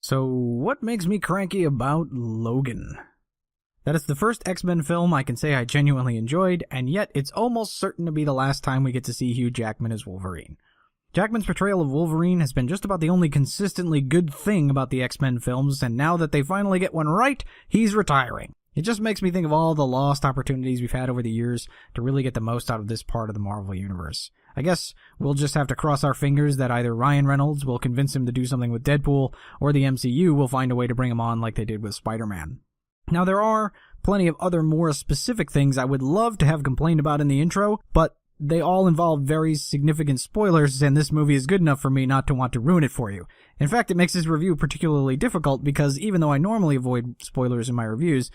So, what makes me cranky about Logan? That it's the first X-Men film I can say I genuinely enjoyed, and yet it's almost certain to be the last time we get to see Hugh Jackman as Wolverine. Jackman's portrayal of Wolverine has been just about the only consistently good thing about the X-Men films, and now that they finally get one right, he's retiring. It just makes me think of all the lost opportunities we've had over the years to really get the most out of this part of the Marvel Universe. I guess we'll just have to cross our fingers that either Ryan Reynolds will convince him to do something with Deadpool, or the MCU will find a way to bring him on like they did with Spider-Man. Now, there are plenty of other more specific things I would love to have complained about in the intro, but they all involve very significant spoilers, and this movie is good enough for me not to want to ruin it for you. In fact, it makes this review particularly difficult because even though I normally avoid spoilers in my reviews,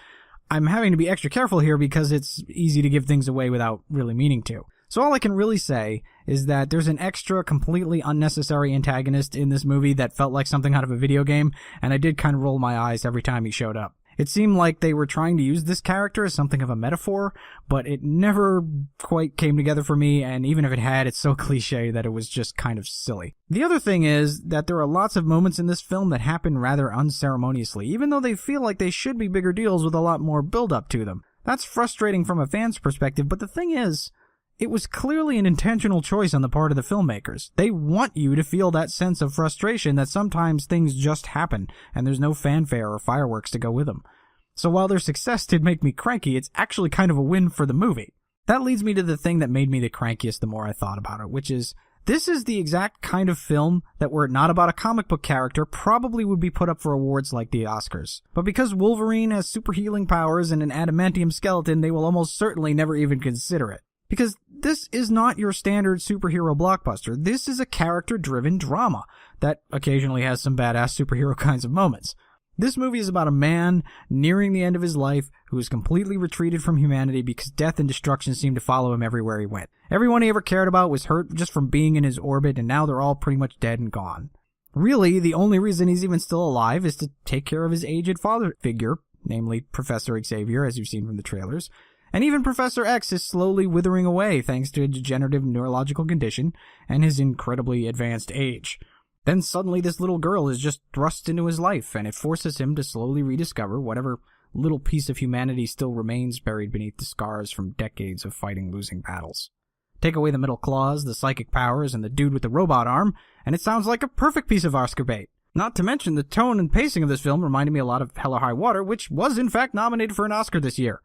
I'm having to be extra careful here because it's easy to give things away without really meaning to. So all I can really say is that there's an extra, completely unnecessary antagonist in this movie that felt like something out of a video game, and I did kind of roll my eyes every time he showed up. It seemed like they were trying to use this character as something of a metaphor, but it never quite came together for me, and even if it had, it's so cliche that it was just kind of silly. The other thing is that there are lots of moments in this film that happen rather unceremoniously, even though they feel like they should be bigger deals with a lot more build-up to them. That's frustrating from a fan's perspective, but the thing is, it was clearly an intentional choice on the part of the filmmakers. They want you to feel that sense of frustration that sometimes things just happen, and there's no fanfare or fireworks to go with them. So while their success did make me cranky, it's actually kind of a win for the movie. That leads me to the thing that made me the crankiest the more I thought about it, which is, this is the exact kind of film that were it not about a comic book character probably would be put up for awards like the Oscars. But because Wolverine has super healing powers and an adamantium skeleton, they will almost certainly never even consider it. Because this is not your standard superhero blockbuster. This is a character-driven drama that occasionally has some badass superhero kinds of moments. This movie is about a man nearing the end of his life who is completely retreated from humanity because death and destruction seemed to follow him everywhere he went. Everyone he ever cared about was hurt just from being in his orbit, and now they're all pretty much dead and gone. Really, the only reason he's even still alive is to take care of his aged father figure, namely Professor Xavier, as you've seen from the trailers. And even Professor X is slowly withering away thanks to a degenerative neurological condition and his incredibly advanced age. Then suddenly this little girl is just thrust into his life, and it forces him to slowly rediscover whatever little piece of humanity still remains buried beneath the scars from decades of fighting losing battles. Take away the metal claws, the psychic powers, and the dude with the robot arm, and it sounds like a perfect piece of Oscar bait. Not to mention the tone and pacing of this film reminded me a lot of Hell or High Water, which was in fact nominated for an Oscar this year.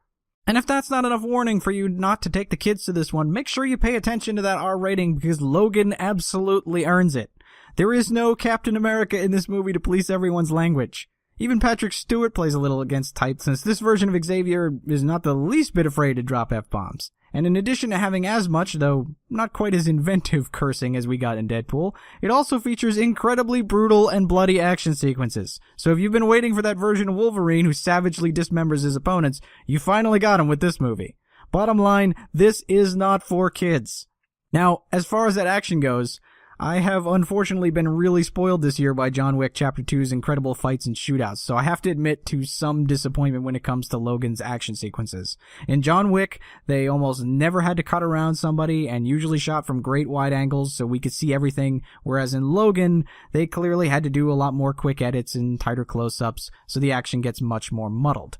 And if that's not enough warning for you not to take the kids to this one, make sure you pay attention to that R rating because Logan absolutely earns it. There is no Captain America in this movie to police everyone's language. Even Patrick Stewart plays a little against type since this version of Xavier is not the least bit afraid to drop F-bombs. And in addition to having as much, though not quite as inventive cursing as we got in Deadpool, it also features incredibly brutal and bloody action sequences. So if you've been waiting for that version of Wolverine who savagely dismembers his opponents, you finally got him with this movie. Bottom line, this is not for kids. Now, as far as that action goes, I have unfortunately been really spoiled this year by John Wick Chapter 2's incredible fights and shootouts, so I have to admit to some disappointment when it comes to Logan's action sequences. In John Wick, they almost never had to cut around somebody and usually shot from great wide angles so we could see everything, whereas in Logan, they clearly had to do a lot more quick edits and tighter close-ups, so the action gets much more muddled.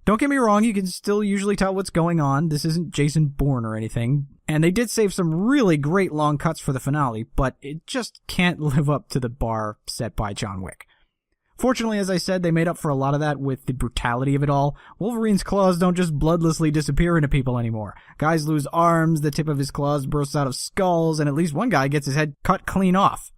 Don't get me wrong, you can still usually tell what's going on. This isn't Jason Bourne or anything. And they did save some really great long cuts for the finale, but it just can't live up to the bar set by John Wick. Fortunately, as I said, they made up for a lot of that with the brutality of it all. Wolverine's claws don't just bloodlessly disappear into people anymore. Guys lose arms, the tip of his claws bursts out of skulls, and at least one guy gets his head cut clean off.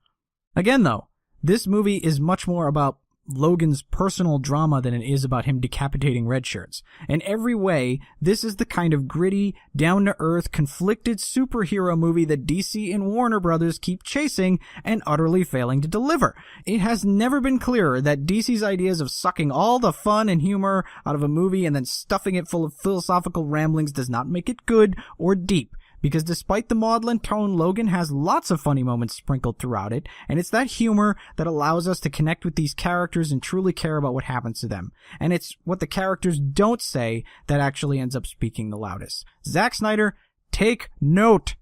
Again, though, this movie is much more about Logan's personal drama than it is about him decapitating red shirts. In every way, this is the kind of gritty, down-to-earth, conflicted superhero movie that DC and Warner Brothers keep chasing and utterly failing to deliver. It has never been clearer that DC's ideas of sucking all the fun and humor out of a movie and then stuffing it full of philosophical ramblings does not make it good or deep. Because despite the maudlin tone, Logan has lots of funny moments sprinkled throughout it, and it's that humor that allows us to connect with these characters and truly care about what happens to them. And it's what the characters don't say that actually ends up speaking the loudest. Zack Snyder, take note!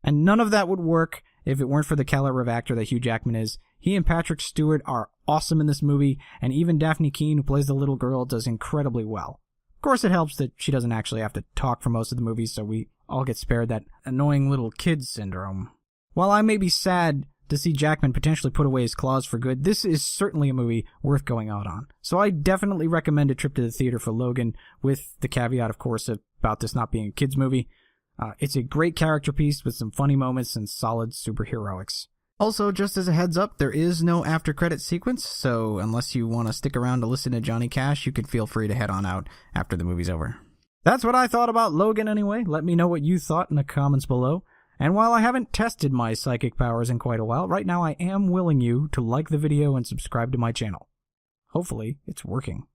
And none of that would work if it weren't for the caliber of actor that Hugh Jackman is. He and Patrick Stewart are awesome in this movie, and even Daphne Keane, who plays the little girl, does incredibly well. Of course, it helps that she doesn't actually have to talk for most of the movie, so we all get spared that annoying little kid syndrome. While I may be sad to see Jackman potentially put away his claws for good, this is certainly a movie worth going out on. So I definitely recommend a trip to the theater for Logan, with the caveat, of course, about this not being a kid's movie. It's a great character piece with some funny moments and solid superheroics. Also, just as a heads up, there is no after-credit sequence, so unless you want to stick around to listen to Johnny Cash, you can feel free to head on out after the movie's over. That's what I thought about Logan anyway. Let me know what you thought in the comments below. And while I haven't tested my psychic powers in quite a while, right now I am willing you to like the video and subscribe to my channel. Hopefully, it's working.